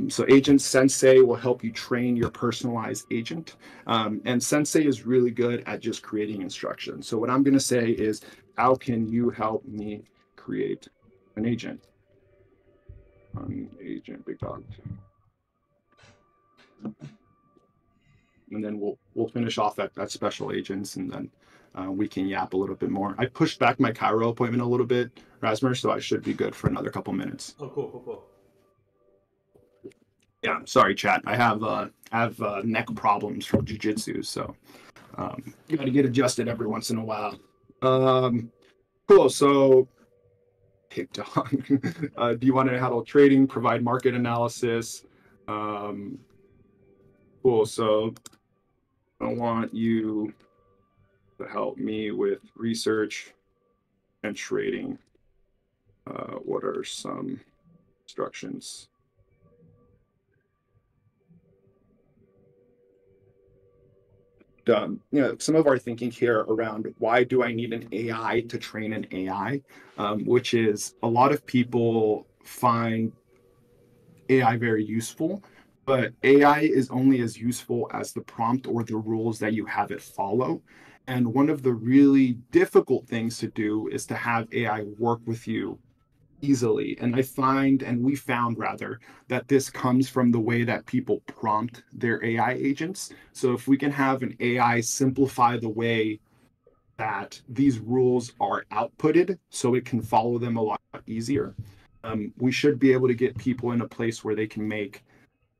So Agent Sensei will help you train your personalized agent. And Sensei is really good at just creating instructions. So what I'm going to say is, how can you help me create an agent? Agent big dog. And then we'll finish off at special agents, and then we can yap a little bit more. I pushed back my Cairo appointment a little bit, Rasmer, so I should be good for another couple minutes. Oh, cool. Yeah, sorry, chat. I have neck problems from jujitsu, so you got to get adjusted every once in a while. Cool. So, big dog. Do you want to handle trading, provide market analysis? Cool. So, I want you to help me with research and trading. What are some instructions? Some of our thinking here around why do I need an AI to train an AI, which is a lot of people find AI very useful, but AI is only as useful as the prompt or the rules that you have it follow. And one of the really difficult things to do is to have AI work with you easily. And we found rather, that this comes from the way that people prompt their AI agents. So if we can have an AI simplify the way that these rules are outputted so it can follow them a lot easier, we should be able to get people in a place where they can make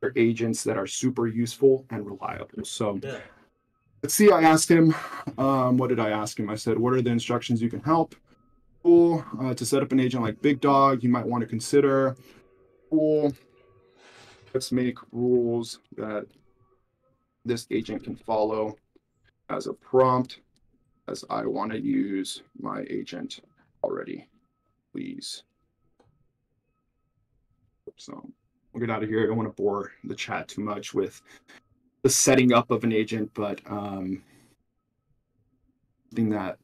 their agents that are super useful and reliable. So Yeah. Let's see, I asked him, what did I ask him? I said, what are the instructions you can help? Cool. To set up an agent like Big Dog, you might want to consider. Cool. Let's make rules that this agent can follow as a prompt, as I want to use my agent already, please. So we'll get out of here. I don't want to bore the chat too much with the setting up of an agent, but thing that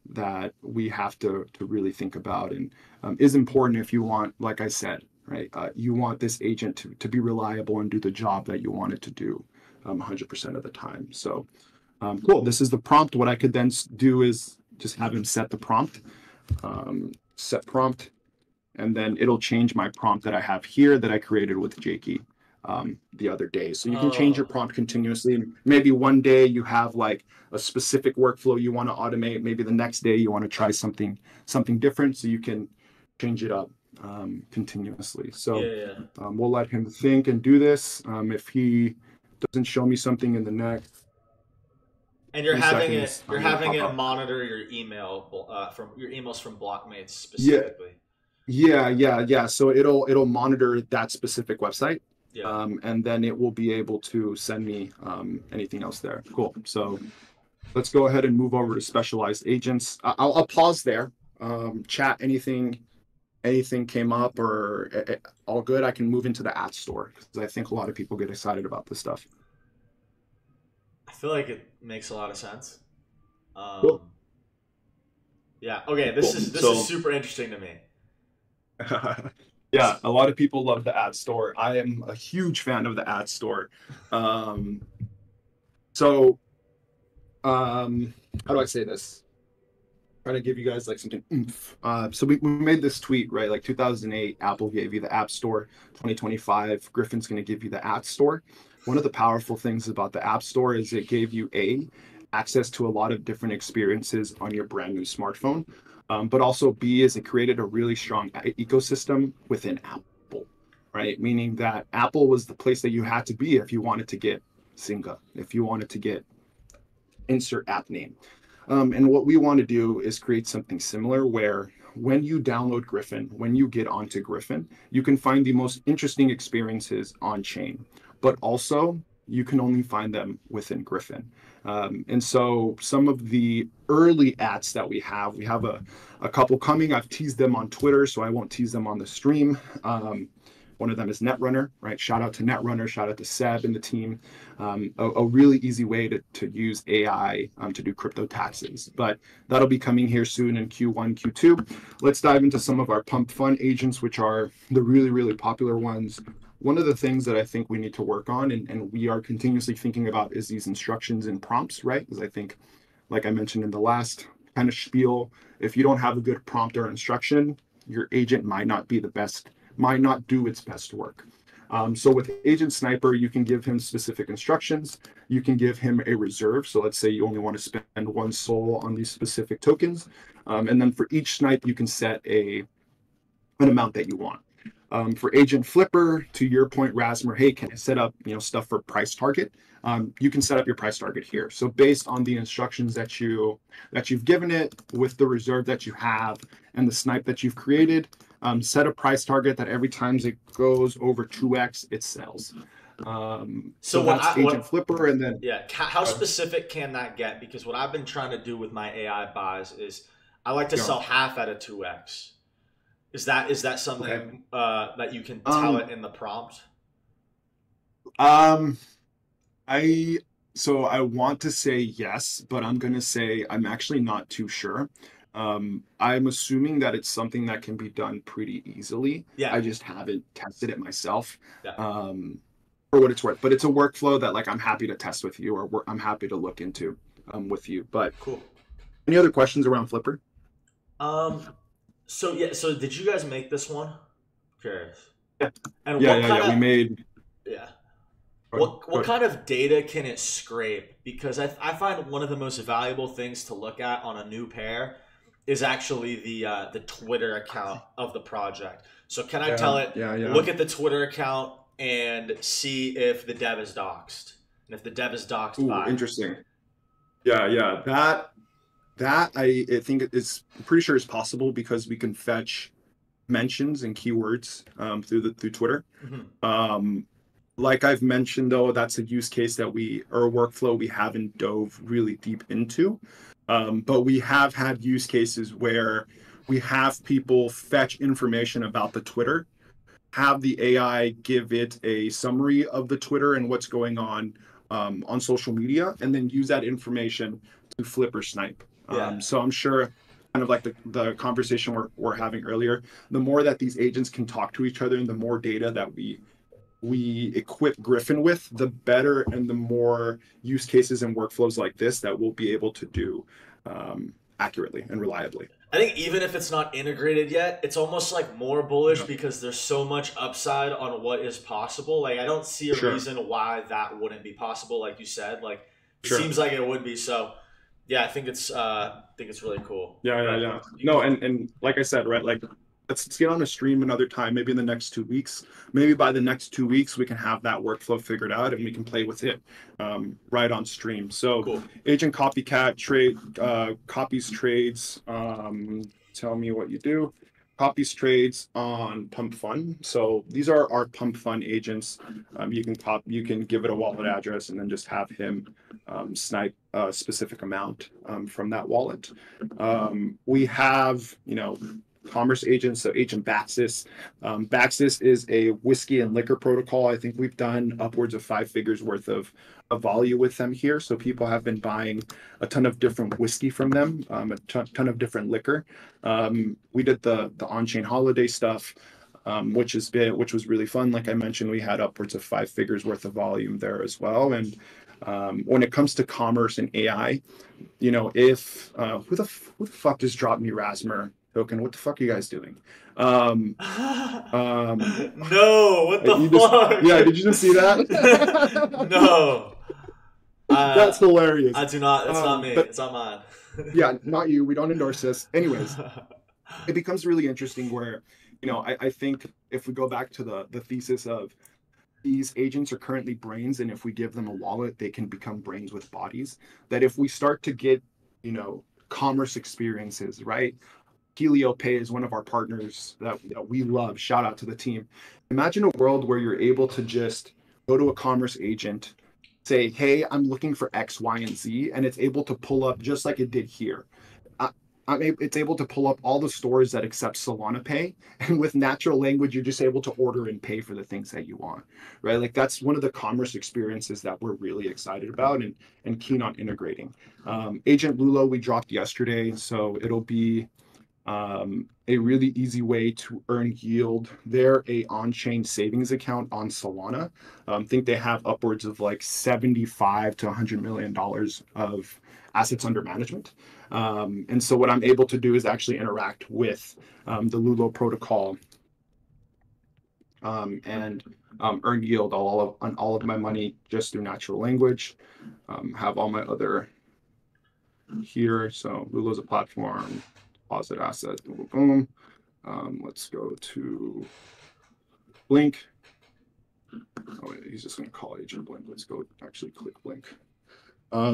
we have to really think about and is important if you want, like I said, right? You want this agent to be reliable and do the job that you want it to do 100% of the time. So cool. This is the prompt. What I could then do is just have him set the prompt, set prompt, and then it'll change my prompt that I have here that I created with Jakey the other day. So you can change your prompt continuously. Maybe one day you have like a specific workflow you want to automate. Maybe the next day you want to try something different, so you can change it up continuously. So we'll let him think and do this. If he doesn't show me something in the next, and you're having it monitor your email from your emails from Blockmates specifically. Yeah. So it'll monitor that specific website. Yeah. And then it will be able to send me anything else there. Cool. So let's go ahead and move over to specialized agents. I'll pause there. Chat, anything came up or all good? I can move into the app store because I think a lot of people get excited about this stuff. I feel like it makes a lot of sense. Cool. Yeah. Okay. This is super interesting to me. Yeah, a lot of people love the ad store. I am a huge fan of the ad store. How do I say this? Try to give you guys like something oomph. So we made this tweet, right? Like 2008, Apple gave you the App Store. 2025, Griffin's going to give you the App Store. One of the powerful things about the App Store is it gave you access to a lot of different experiences on your brand new smartphone. But also B is it created a really strong ecosystem within Apple, right? Meaning that Apple was the place that you had to be if you wanted to get Zynga, if you wanted to get insert app name. And what we want to do is create something similar where when you download Griffin, when you get onto Griffin, you can find the most interesting experiences on chain, but also you can only find them within Griffin. And so some of the early ads that we have a couple coming. I've teased them on Twitter, so I won't tease them on the stream. One of them is Netrunner, right? Shout out to Netrunner, shout out to Seb and the team. A really easy way to use AI to do crypto taxes. But that'll be coming here soon in Q1, Q2. Let's dive into some of our pump fund agents, which are the really, really popular ones. One of the things that I think we need to work on, and we are continuously thinking about, is these instructions and prompts, right? Because I think, like I mentioned in the last kind of spiel, if you don't have a good prompt or instruction, your agent might not do its best work. So with Agent Sniper, you can give him specific instructions. You can give him a reserve. So let's say you only want to spend 1 SOL on these specific tokens. And then for each snipe, you can set an amount that you want. For Agent Flipper, to your point, Rasmer, hey, can I set up stuff for price target? You can set up your price target here. So based on the instructions that you've given it, with the reserve that you have and the snipe that you've created, set a price target that every time it goes over 2x, it sells. So that's Agent Flipper, and then how specific can that get? Because what I've been trying to do with my AI buys is I like to sell half at a 2x. Is that something that you can tell it in the prompt? I want to say yes, but I'm going to say I'm actually not too sure. I'm assuming that it's something that can be done pretty easily. Yeah. I just haven't tested it myself. Yeah. For what it's worth, but it's a workflow that I'm happy to test with you, or I'm happy to look into with you. But cool. Any other questions around Flipper? So did you guys make this one? Curious. Yeah. And we made. Yeah. What kind of data can it scrape? Because I find one of the most valuable things to look at on a new pair is actually the Twitter account of the project. So can I tell it, look at the Twitter account and see if the dev is doxed? And if the dev is doxed by... Interesting. Yeah. That I think I'm pretty sure is possible because we can fetch mentions and keywords through Twitter. Mm-hmm. Like I've mentioned, though, that's a use case or a workflow we haven't dove really deep into. But we have had use cases where we have people fetch information about the Twitter, have the AI give it a summary of the Twitter and what's going on social media, and then use that information to flip or snipe. So I'm sure, kind of like the conversation we're having earlier, the more that these agents can talk to each other and the more data that we equip Griffin with, the better and the more use cases and workflows like this that we'll be able to do accurately and reliably. I think even if it's not integrated yet, it's almost like more bullish because there's so much upside on what is possible. Like I don't see a reason why that wouldn't be possible. Like you said, like it seems like it would be. So yeah, I think it's really cool. Yeah. No, and like I said, right, like let's get on a stream another time, maybe in the next 2 weeks. Maybe by the next 2 weeks, we can have that workflow figured out and we can play with it right on stream. So cool. Agent Copycat copies trades. Tell me what you do. Copies trades on Pump Fund. So these are our Pump Fund agents. You can give it a wallet address and then just have him snipe a specific amount from that wallet. We have, commerce agents, so Agent Baxis. Baxis is a whiskey and liquor protocol. I think we've done upwards of 5 figures worth of volume with them here. So people have been buying a ton of different whiskey from them, a ton of different liquor. We did the on-chain holiday stuff, which was really fun. Like I mentioned, we had upwards of 5 figures worth of volume there as well. And when it comes to commerce and AI, if who the fuck just dropped me Rasmer token? What the fuck are you guys doing? No, what the fuck? Did you just see that? No. That's hilarious. I do not. It's not me. It's not mine. Yeah, not you. We don't endorse this. Anyways, it becomes really interesting where, I think if we go back to the thesis of these agents are currently brains, and if we give them a wallet, they can become brains with bodies. That if we start to get, commerce experiences, right? HelioPay is one of our partners that we love. Shout out to the team. Imagine a world where you're able to just go to a commerce agent, say, hey, I'm looking for X, Y, and Z, and it's able to pull up just like it did here. it's able to pull up all the stores that accept Solana Pay, and with natural language, you're just able to order and pay for the things that you want, right? Like that's one of the commerce experiences that we're really excited about and keen on integrating. Agent Lulo we dropped yesterday, so it'll be a really easy way to earn yield. They're a on-chain savings account on Solana. I think they have upwards of like 75 to $100 million of assets under management. And so what I'm able to do is actually interact with the Lulo protocol and earn yield on all of my money just through natural language. Have all my other here. So Lulo's a platform, deposit asset, boom, boom. Let's go to Blink. Oh, wait, he's just going to call Agent Blink. Let's go actually click Blink.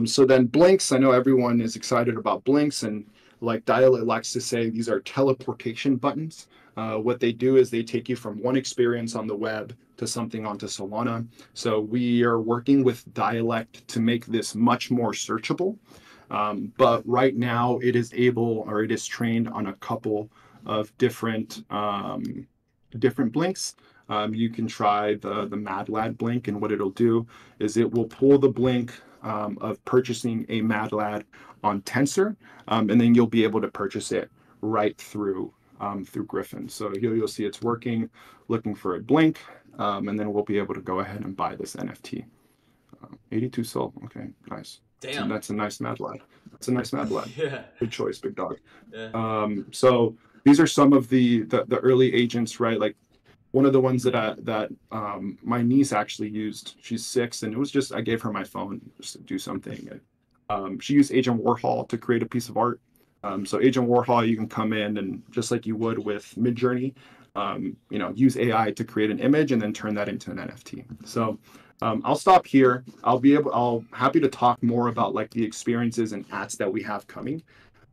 So then Blinks, I know everyone is excited about Blinks, and like Dialet likes to say, these are teleportation buttons. What they do is they take you from one experience on the web to something onto Solana. So we are working with Dialect to make this much more searchable. But right now it is trained on a couple of different Blinks. You can try the Mad Lad Blink, and what it'll do is it will pull the Blink of purchasing a Mad Lad on Tensor, and then you'll be able to purchase it right through Griffin. So you'll see it's working, looking for a Blink, and then we'll be able to go ahead and buy this NFT. 82 SOL. Okay, nice. Damn. That's a nice Mad Lad. That's a nice Mad Lad. Yeah. Good choice, big dog. Yeah. So these are some of the early agents, right? Like one of the ones that my niece actually used. She's 6, and it was just I gave her my phone just to do something. She used Agent Warhol to create a piece of art. So Agent Warhol, you can come in and just like you would with Midjourney, use AI to create an image and then turn that into an NFT. So I'll stop here. I'll happy to talk more about like the experiences and ads that we have coming.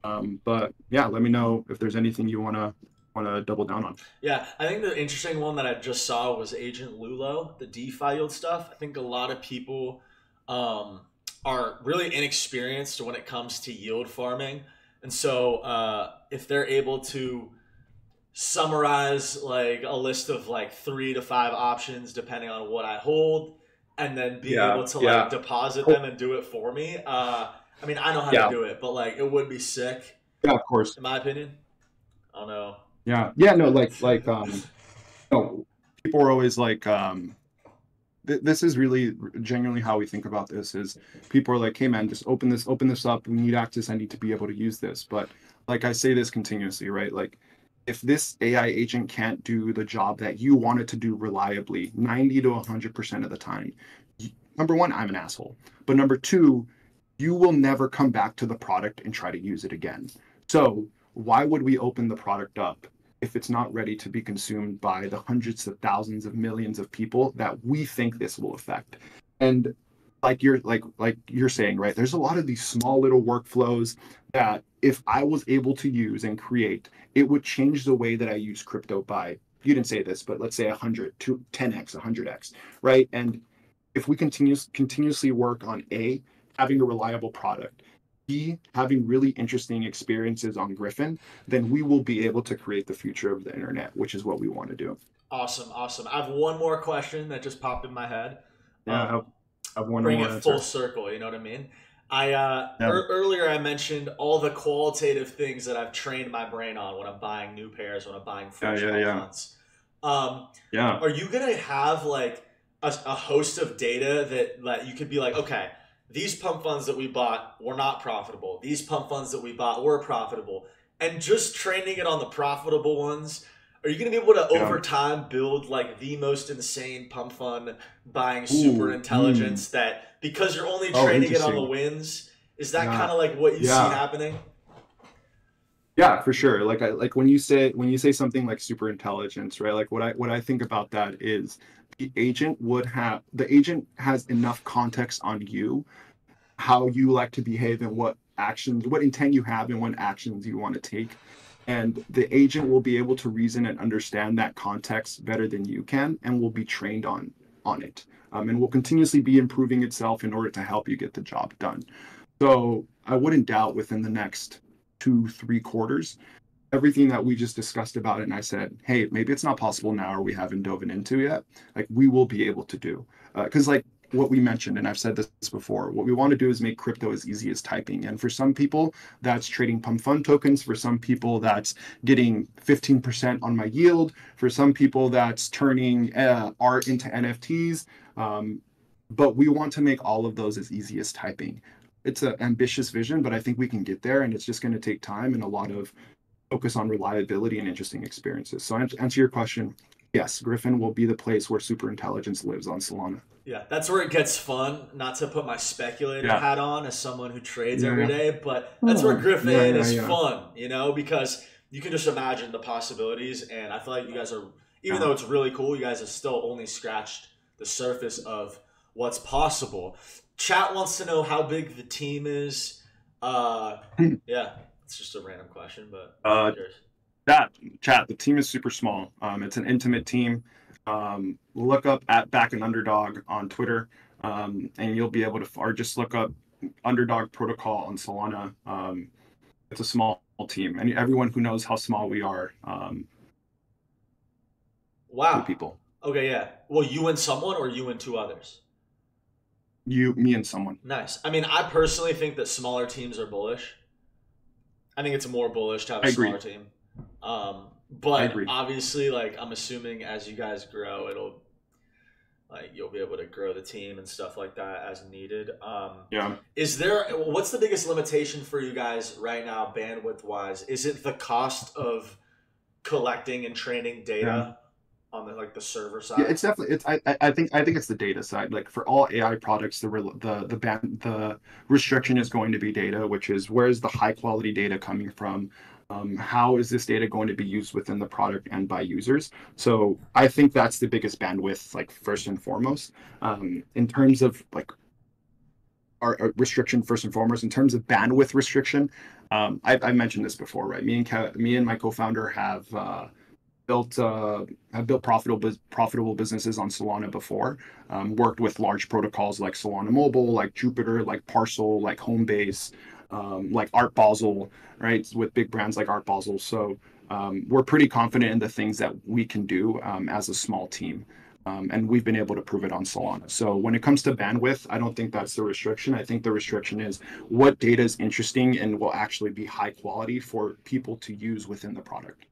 But yeah, let me know if there's anything you want to double down on. Yeah, I think the interesting one that I just saw was Agent Lulo, the DeFi yield stuff. I think a lot of people are really inexperienced when it comes to yield farming. And so if they're able to summarize like a list of like 3 to 5 options depending on what I hold, and then being able to like deposit them and do it for me. I mean, I know how to do it, but like it would be sick. Yeah, of course. In my opinion. I don't know. Yeah. No, no, people are always like, this is really genuinely how we think about this is people are like, hey man, just open this up. We need access. I need to be able to use this. But like I say this continuously, right? Like if this AI agent can't do the job that you want it to do reliably, 90 to 100% of the time, number one, I'm an asshole. But number two, you will never come back to the product and try to use it again. So why would we open the product up if it's not ready to be consumed by the hundreds of thousands of millions of people that we think this will affect? And like you're saying, right? There's a lot of these small little workflows that if I was able to use and create, it would change the way that I use crypto by, you didn't say this, but let's say 100 to 10x, 100x, right? And if we continuously work on having a reliable product, having really interesting experiences on Griffin, then we will be able to create the future of the internet, which is what we want to do. Awesome. I have one more question that just popped in my head. Yeah, I have one bring more it answer. Full circle, you know what I mean? Earlier I mentioned all the qualitative things that I've trained my brain on when I'm buying new pairs, when I'm buying fresh funds. Are you gonna have like a host of data that you could be like, okay, these pump funds that we bought were not profitable. These pump funds that we bought were profitable. And just training it on the profitable ones, are you going to be able to, over time, build like the most insane pump fund buying super intelligence that, because you're only training it on the wins, is that kind of like what you see happening? Yeah, for sure. Like when you say something like super intelligence, right? Like what I think about that is the agent has enough context on you, how you like to behave and what intent you have and what actions you want to take. And the agent will be able to reason and understand that context better than you can and will be trained on it. And will continuously be improving itself in order to help you get the job done. So I wouldn't doubt within the next 2-3 quarters, everything that we just discussed about it, and I said, hey, maybe it's not possible now or we haven't dove into yet, like we will be able to do. Because like what we mentioned, and I've said this before, what we want to do is make crypto as easy as typing. And for some people, that's trading pump fund tokens. For some people, that's getting 15% on my yield. For some people, that's turning art into NFTs. But we want to make all of those as easy as typing. It's an ambitious vision, but I think we can get there, and it's just going to take time and a lot of focus on reliability and interesting experiences. So to answer your question, yes, Griffin will be the place where super intelligence lives on Solana. Yeah, that's where it gets fun. Not to put my speculator hat on as someone who trades every day, but that's where Griffin is fun, you know, because you can just imagine the possibilities. And I feel like you guys are, even though it's really cool, you guys have still only scratched the surface of what's possible. Chat wants to know how big the team is. Yeah, it's just a random question, but chat, the team is super small. It's an intimate team. Look up at Back and Underdog on Twitter, and you'll be able to, or just look up Underdog Protocol on Solana. It's a small team, and everyone who knows how small we are. Wow. 2 people. Okay, yeah. Well, you and someone, or you and 2 others? Me and someone. Nice. I mean, I personally think that smaller teams are bullish. I think it's more bullish to have a smaller team. But obviously, like, I'm assuming as you guys grow, you'll be able to grow the team and stuff like that as needed. What's the biggest limitation for you guys right now, bandwidth wise? Is it the cost of collecting and training data on the server side? Yeah, it's definitely, I think it's the data side. Like for all AI products, the restriction is going to be data, which is where's the high quality data coming from? How is this data going to be used within the product and by users? So I think that's the biggest bandwidth, like first and foremost. In terms of like our restriction, first and foremost, in terms of bandwidth restriction, I mentioned this before, right? Me and my co-founder have built profitable businesses on Solana before. Worked with large protocols like Solana Mobile, like Jupiter, like Parcel, like Homebase, like Art Basel, right? With big brands like Art Basel. So we're pretty confident in the things that we can do as a small team. And we've been able to prove it on Solana. So when it comes to bandwidth, I don't think that's the restriction. I think the restriction is what data is interesting and will actually be high quality for people to use within the product.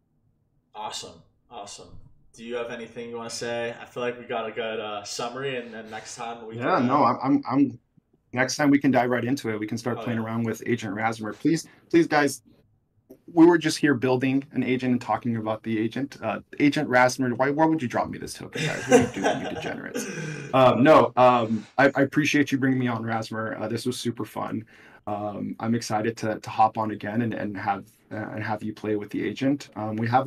Awesome. Do you have anything you want to say? I feel like we got a good summary, and then next time we can... I'm next time we can dive right into it. We can start playing around with Agent Rasmer. Please, guys, we were just here building an agent and talking about the agent. Agent Rasmer, why would you drop me this token, guys? What are you doing, you degenerates? I appreciate you bringing me on, Rasmer. This was super fun. I'm excited to hop on again and have you play with the agent. We have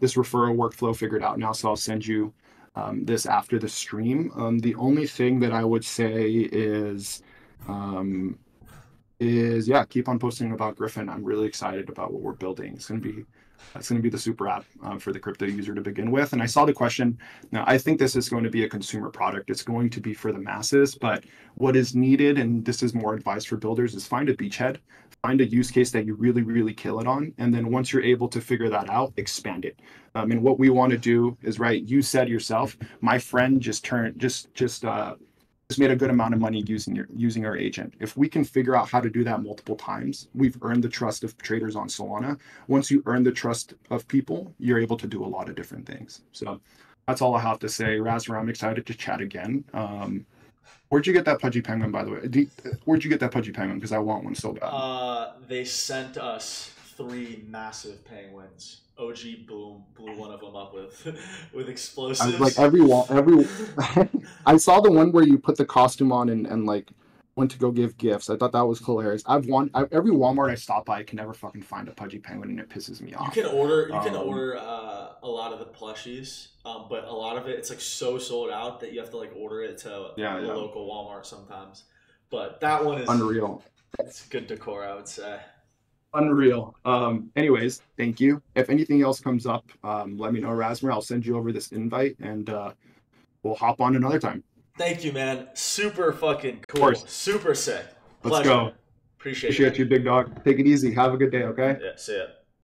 this referral workflow figured out now, so I'll send you this after the stream. The only thing that I would say is keep on posting about Griffin. I'm really excited about what we're building. It's going to be the super app for the crypto user to begin with. And I saw the question. Now, I think this is going to be a consumer product. It's going to be for the masses, but what is needed, and this is more advice for builders, is find a beachhead, find a use case that you really, really kill it on. And then once you're able to figure that out, expand it. And what we want to do is, right, you said yourself, my friend just made a good amount of money using our agent. If we can figure out how to do that multiple times, we've earned the trust of traders on Solana. Once you earn the trust of people, you're able to do a lot of different things. So that's all I have to say. Rasmer, I'm excited to chat again. Where'd you get that Pudgy Penguin, by the way? Where'd you get that Pudgy Penguin? Because I want one so bad. They sent us 3 massive penguins. OG blew one of them up with explosives. Like every I saw the one where you put the costume on and like went to go give gifts. I thought that was hilarious. Every Walmart I stop by, I can never fucking find a Pudgy Penguin, and it pisses me off. You can order a lot of the plushies, but a lot of it's like so sold out that you have to like order it to a local Walmart sometimes. But that one is unreal. It's good decor, I would say. Unreal. Anyways, thank you. If anything else comes up, let me know, Rasmer. I'll send you over this invite, and we'll hop on another time. Thank you, man. Super fucking cool. Super sick. Let's go. Appreciate it. Appreciate you, big dog. Take it easy. Have a good day, okay? Yeah, see ya.